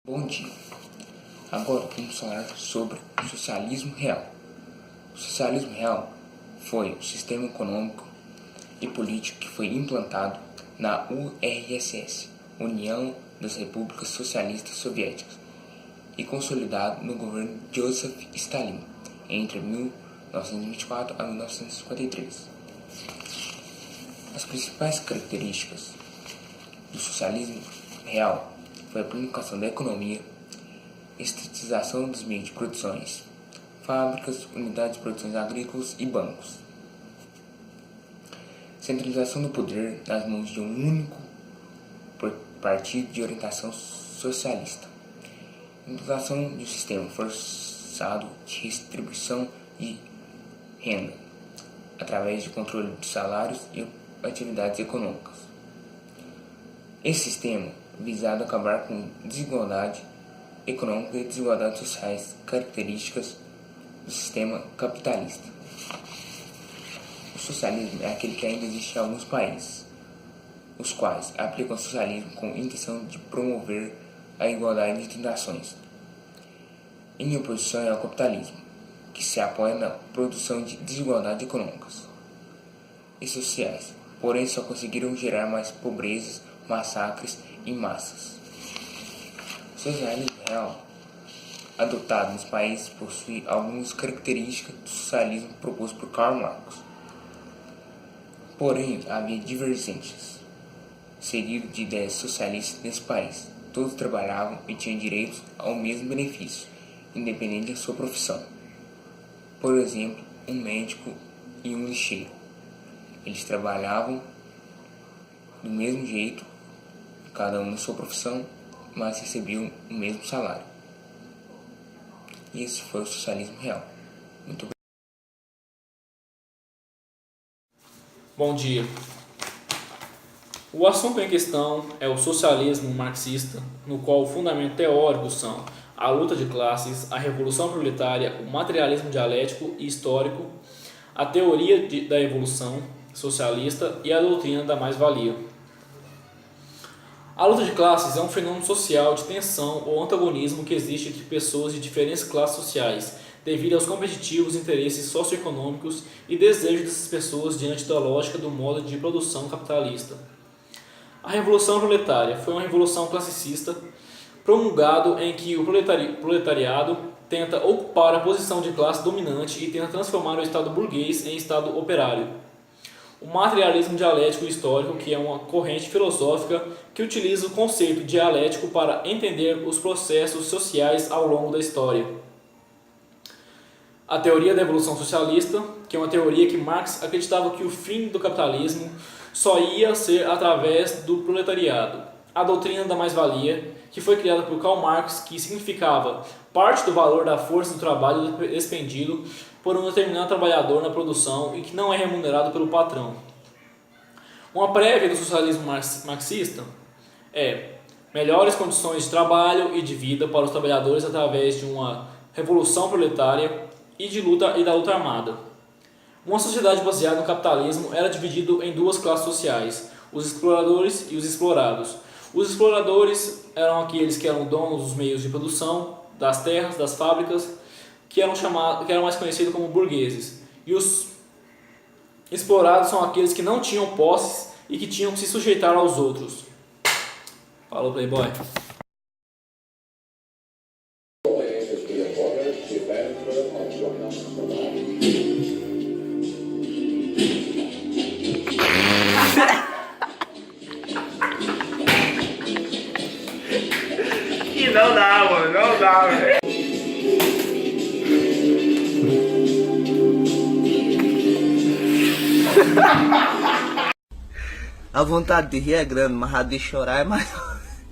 Bom dia. Agora vamos falar sobre o socialismo real. O socialismo real foi o sistema econômico e político que foi implantado na URSS, União das Repúblicas Socialistas Soviéticas, e consolidado no governo de Joseph Stalin entre 1924 a 1953. As principais características do socialismo real foi a planificação da economia, estatização dos meios de produções, fábricas, unidades de produções agrícolas e bancos, centralização do poder nas mãos de um único partido de orientação socialista, implantação de um sistema forçado de redistribuição de renda através de controle de salários e atividades econômicas. Esse sistema visado acabar com desigualdade econômica e desigualdades sociais características do sistema capitalista. O socialismo é aquele que ainda existe em alguns países, os quais aplicam o socialismo com a intenção de promover a igualdade entre nações, em oposição ao capitalismo, que se apoia na produção de desigualdades econômicas e sociais, porém só conseguiram gerar mais pobrezas, massacres e massas. O socialismo real, adotado nos países, possui algumas características do socialismo proposto por Karl Marx. Porém, havia divergências, seguido de ideias socialistas nesse país. Todos trabalhavam e tinham direito ao mesmo benefício, independente da sua profissão. Por exemplo, um médico e um lixeiro. Eles trabalhavam do mesmo jeito, cada um na sua profissão, mas recebiam o mesmo salário. E esse foi o socialismo real. Muito obrigado. Bom dia. O assunto em questão é o socialismo marxista, no qual o fundamento teórico são a luta de classes, a revolução proletária, o materialismo dialético e histórico, a teoria da evolução socialista e a doutrina da mais-valia. A luta de classes é um fenômeno social de tensão ou antagonismo que existe entre pessoas de diferentes classes sociais, devido aos competitivos interesses socioeconômicos e desejos dessas pessoas diante da lógica do modo de produção capitalista. A Revolução Proletária foi uma revolução classicista promulgado em que o proletariado tenta ocupar a posição de classe dominante e tenta transformar o Estado burguês em Estado operário. O materialismo dialético e histórico, que é uma corrente filosófica que utiliza o conceito dialético para entender os processos sociais ao longo da história. A teoria da evolução socialista, que é uma teoria que Marx acreditava que o fim do capitalismo só ia ser através do proletariado. A doutrina da mais-valia, que foi criada por Karl Marx, que significava parte do valor da força do trabalho expendido por um determinado trabalhador na produção e que não é remunerado pelo patrão. Uma prévia do socialismo marxista é melhores condições de trabalho e de vida para os trabalhadores através de uma revolução proletária e da luta armada. Uma sociedade baseada no capitalismo era dividida em duas classes sociais, os exploradores e os explorados. Os exploradores eram aqueles que eram donos dos meios de produção, das terras, das fábricas, que eram mais conhecidos como burgueses. E os explorados são aqueles que não tinham posses e que tinham que se sujeitar aos outros. Falou, Playboy. E não dá, mano, não dá, velho. A vontade de rir é grande, mas a de chorar é maior.